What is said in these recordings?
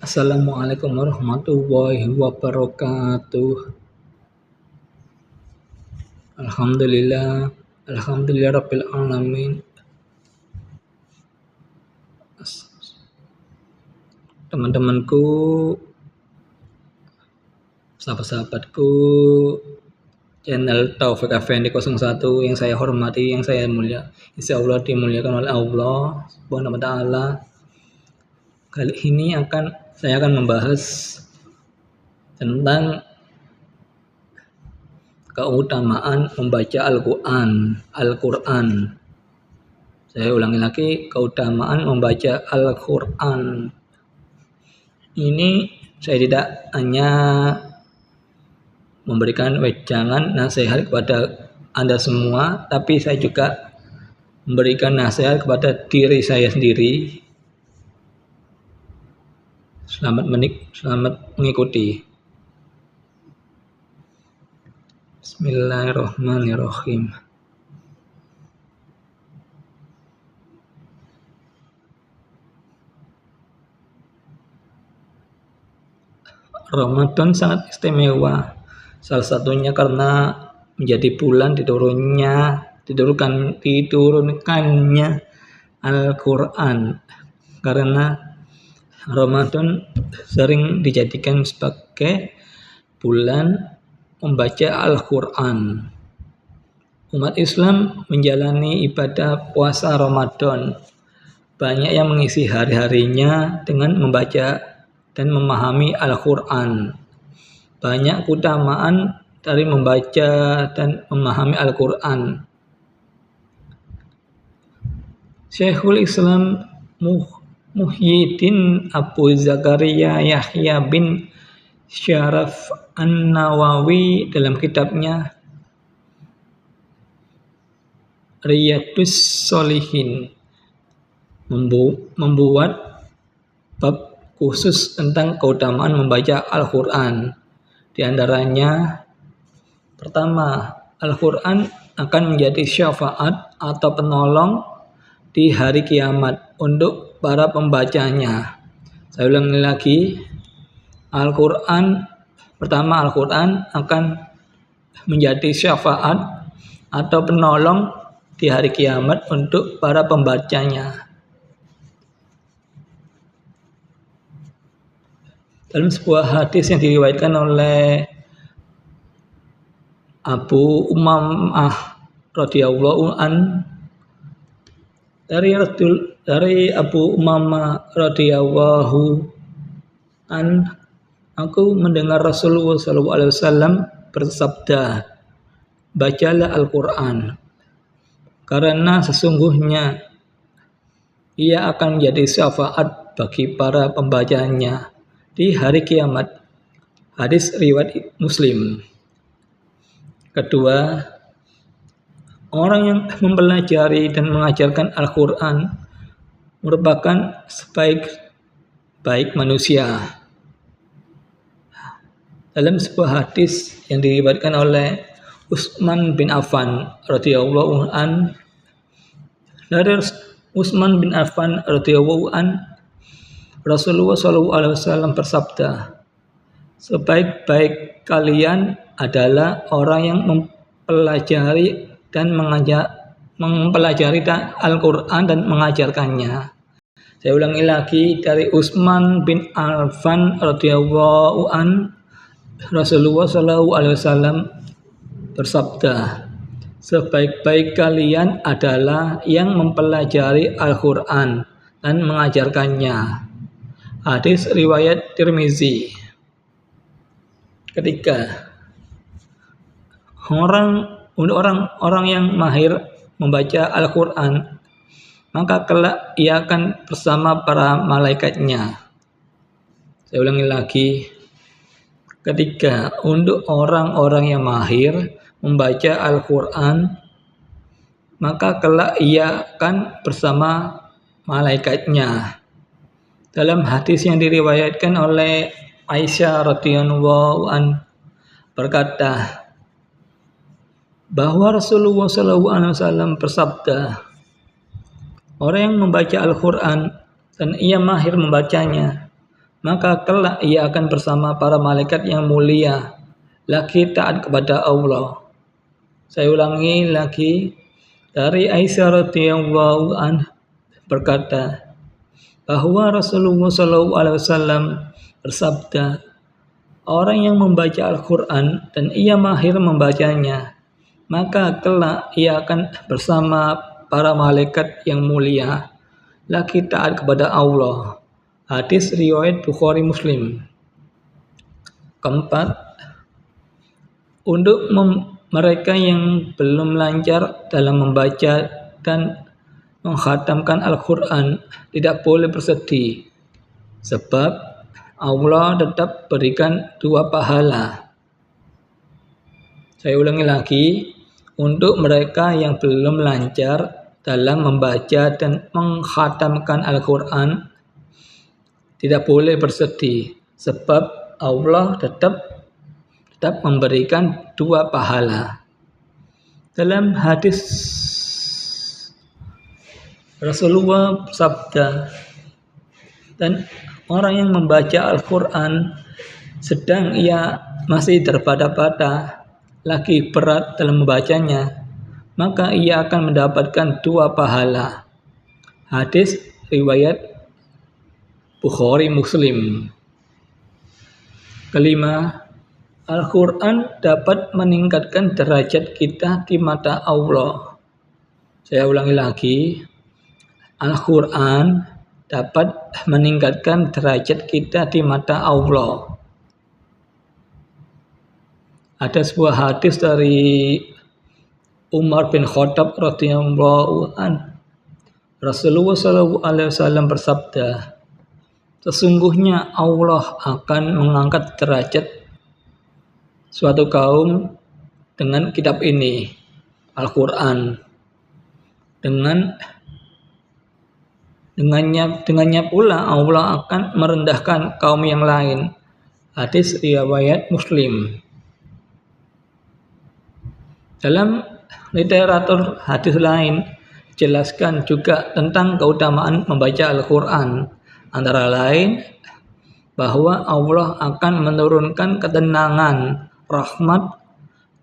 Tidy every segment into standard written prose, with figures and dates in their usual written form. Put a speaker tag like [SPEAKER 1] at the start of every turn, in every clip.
[SPEAKER 1] Assalamualaikum warahmatullahi wabarakatuh. Alhamdulillah, alhamdulillah rabbil alamin. Teman-temanku, sahabat-sahabatku, channel Taufik Effendi 01 yang saya hormati, yang saya mulia, insya Allah dimuliakan oleh Allah Subhanahu wa Ta'ala. Kali ini saya akan membahas tentang keutamaan membaca Al-Quran. Saya ulangi lagi, keutamaan membaca Al-Quran. Ini saya tidak hanya memberikan wejangan nasihat kepada Anda semua, tapi saya juga memberikan nasihat kepada diri saya sendiri. Selamat mengikuti. Bismillahirrahmanirrahim. Ramadan sangat istimewa. Salah satunya karena menjadi bulan diturunkannya Al-Quran. Karena Ramadan sering dijadikan sebagai bulan membaca Al-Quran. Umat Islam menjalani ibadah puasa Ramadan. Banyak yang mengisi hari-harinya dengan membaca dan memahami Al-Quran. Banyak keutamaan dari membaca dan memahami Al-Quran. Syekhul Islam Muhyiddin Abu Zakaria Yahya bin Syaraf An-Nawawi dalam kitabnya Riyadhus Shalihin membuat bab khusus tentang keutamaan membaca Al-Quran. Di antaranya, pertama, Al-Quran akan menjadi syafaat atau penolong di hari kiamat untuk para pembacanya. Saya ulangi lagi, Al-Quran akan menjadi syafaat atau penolong di hari kiamat untuk para pembacanya. Dalam sebuah hadis yang diriwayatkan oleh Abu Umamah radhiyallahu an, dari Abu Umamah radhiyallahu an, aku mendengar Rasulullah SAW bersabda, bacalah Al-Quran, karena sesungguhnya ia akan menjadi syafaat bagi para pembacanya di hari kiamat. Hadis riwayat Muslim. Kedua, orang yang mempelajari dan mengajarkan Al-Quran merupakan sebaik-baik manusia. Dalam sebuah hadis yang diriwayatkan oleh Utsman bin Affan radhiyallahu an, dari Utsman bin Affan radhiyallahu an, Rasulullah SAW bersabda, sebaik-baik kalian adalah orang yang mempelajari Al-Quran dan mengajarkannya. Saya ulangi lagi, dari Utsman bin Affan radhiyallahu an, Rasulullah SAW bersabda, sebaik-baik kalian adalah yang mempelajari Al-Quran dan mengajarkannya. Hadis riwayat Tirmizi. Ketiga, orang yang mahir membaca Al-Quran, maka kelak ia akan bersama para malaikatnya. Saya ulangi lagi. Ketiga, untuk orang-orang yang mahir membaca Al-Quran, maka kelak ia akan bersama malaikatnya. Dalam hadis yang diriwayatkan oleh Aisyah radhiyallahu an berkata bahwa Rasulullah SAW bersabda, orang yang membaca Al-Quran dan ia mahir membacanya, maka kelak ia akan bersama para malaikat yang mulia, lagi taat kepada Allah. Saya ulangi lagi, dari Aisyah radhiyallahu anha berkata bahwa Rasulullah SAW bersabda, orang yang membaca Al-Quran dan ia mahir membacanya, maka kelak ia akan bersama para malaikat yang mulia, lagi taat kepada Allah. Hadis riwayat Bukhari Muslim. Keempat, untuk mereka yang belum lancar dalam membaca dan menghatamkan Al-Quran tidak boleh bersedih, sebab Allah tetap berikan 2 pahala. Saya ulangi lagi, untuk mereka yang belum lancar dalam membaca dan menghatamkan Al-Quran tidak boleh bersedih, sebab Allah tetap memberikan 2 pahala. Dalam hadis Rasulullah bersabda, dan orang yang membaca Al-Quran sedang ia masih terbata-bata, lagi berat dalam membacanya, maka ia akan mendapatkan 2 pahala. Hadis riwayat Bukhari Muslim. Kelima, Al-Quran dapat meningkatkan derajat kita di mata Allah. Saya ulangi lagi, Al-Quran dapat meningkatkan derajat kita di mata Allah. Ada sebuah hadis dari Umar bin Khattab radhiyallahu anhu. Rasulullah SAW bersabda, sesungguhnya Allah akan mengangkat derajat suatu kaum dengan kitab ini, Al-Quran. Dengannya pula Allah akan merendahkan kaum yang lain. Hadis riwayat Muslim. Dalam literatur hadis lain jelaskan juga tentang keutamaan membaca Al-Quran. Antara lain bahwa Allah akan menurunkan ketenangan, rahmat,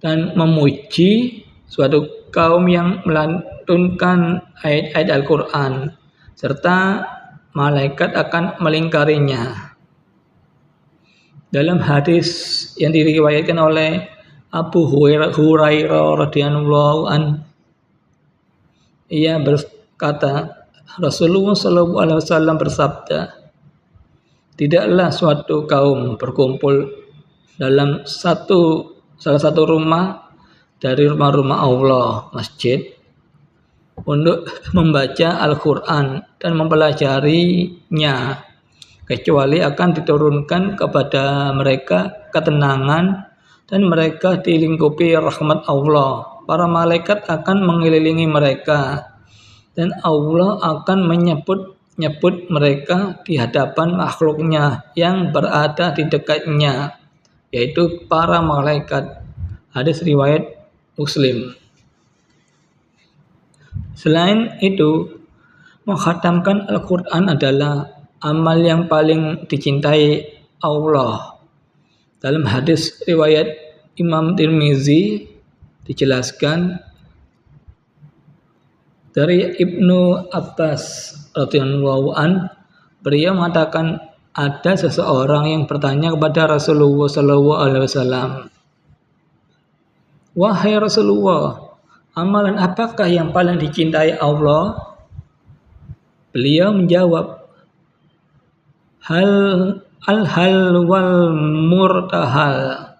[SPEAKER 1] dan memuji suatu kaum yang melantunkan ayat-ayat Al-Quran, serta malaikat akan melingkarinya. Dalam hadis yang diriwayatkan oleh Abu Hurairah radhiyallahu anhu, ia berkata, Rasulullah SAW bersabda, tidaklah suatu kaum berkumpul dalam salah satu rumah dari rumah-rumah Allah, masjid, untuk membaca Al-Quran dan mempelajarinya, kecuali akan diturunkan kepada mereka ketenangan dan mereka dilingkupi rahmat Allah. Para malaikat akan mengelilingi mereka dan Allah akan menyebut mereka di hadapan makhluknya yang berada di dekatnya, yaitu para malaikat. Hadis riwayat Muslim. Selain itu, menghatamkan Al-Quran adalah amal yang paling dicintai Allah. Dalam hadis riwayat Imam Tirmizi dijelaskan dari Ibnu Abbas radhiyallahu an, beliau mengatakan ada seseorang yang bertanya kepada Rasulullah SAW, wahai Rasulullah, amalan apakah yang paling dicintai Allah? Beliau menjawab, al-hal wal murtahal.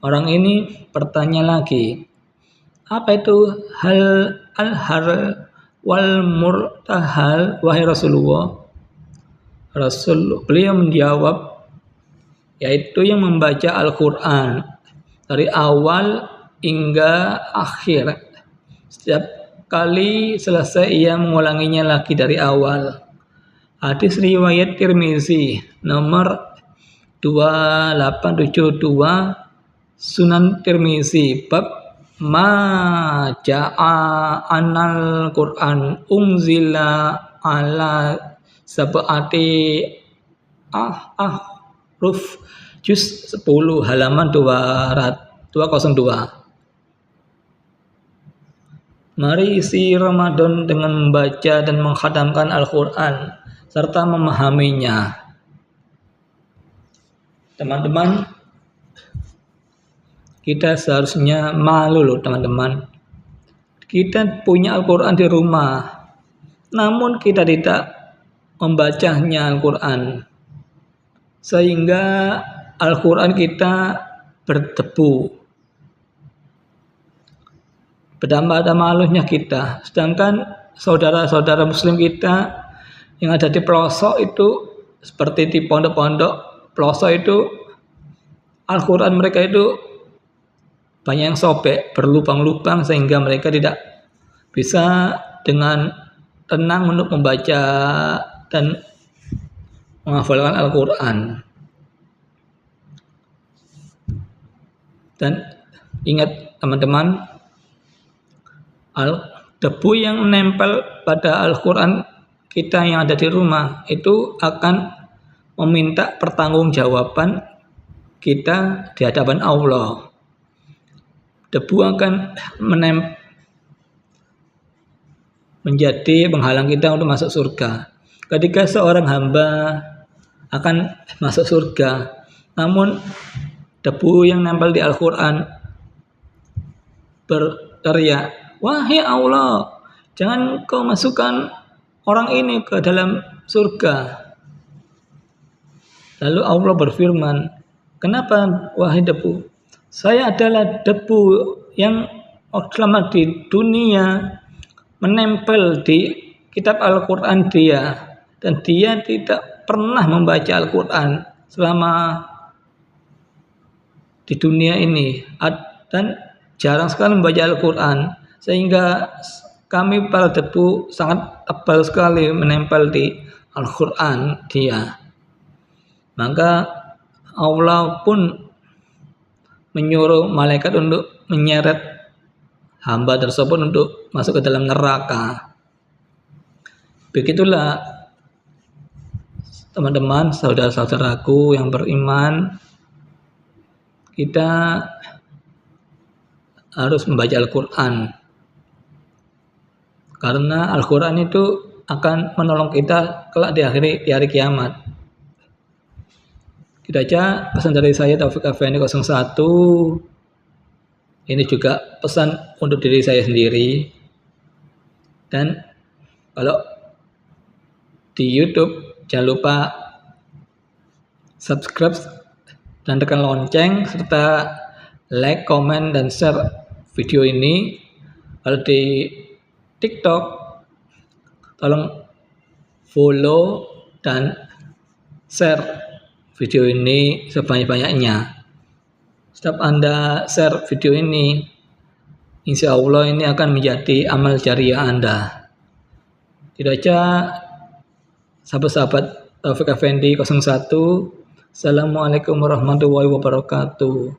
[SPEAKER 1] Orang ini bertanya lagi, apa itu al-hal wal murtahal, wahai Rasulullah? Beliau menjawab, yaitu yang membaca Al-Quran dari awal hingga akhir. Setiap kali selesai ia mengulanginya lagi dari awal. Hadis riwayat Tirmizi nomor 2872, Sunan Tirmizi, bab ma ja'a anal Quran unzila ala sab'ati Ruf juz 10 halaman 202. Mari isi Ramadan dengan membaca dan mengkhadamkan Al-Quran serta memahaminya. Teman-teman, kita seharusnya malu loh teman-teman. Kita punya Al-Quran di rumah, namun kita tidak membacanya Al-Quran. Sehingga Al-Quran kita berdebu. Betapa malunya kita. Sedangkan saudara-saudara muslim kita yang ada di pelosok itu, seperti di pondok-pondok pelosok itu, Al-Quran mereka itu banyak yang sobek, berlubang-lubang, sehingga mereka tidak bisa dengan tenang untuk membaca dan menghafalkan Al-Quran. Dan ingat teman-teman, debu yang menempel pada Al-Quran kita yang ada di rumah itu akan meminta pertanggungjawaban kita di hadapan Allah. Debu akan menjadi penghalang kita untuk masuk surga. Ketika seorang hamba akan masuk surga, namun debu yang nempel di Al-Quran berteriak, "Wahai Allah, jangan kau masukkan orang ini ke dalam surga." Lalu Allah berfirman, "Kenapa wahai debu? Saya adalah debu yang selama di dunia menempel di kitab Al-Quran dia, dan dia tidak pernah membaca Al-Quran selama di dunia ini, dan jarang sekali membaca Al-Quran, sehingga kami para debu sangat tebal sekali menempel di Al-Quran dia." Maka Allah pun menyuruh malaikat untuk menyeret hamba tersebut untuk masuk ke dalam neraka. Begitulah teman-teman, saudara-saudaraku yang beriman, kita harus membaca Al-Quran, karena Al-Quran itu akan menolong kita kelak di hari kiamat. Itu aja pesan dari saya, Taufik Effendi 01. Ini juga pesan untuk diri saya sendiri. Dan kalau di YouTube jangan lupa subscribe dan tekan lonceng, serta like, komen, dan share video ini. Kalau di TikTok tolong follow dan share video ini sebanyak-banyaknya. Setiap Anda share video ini, insya Allah ini akan menjadi amal jariah Anda. Itu aja sahabat-sahabat Taufik Effendi 01. Assalamualaikum warahmatullahi wabarakatuh.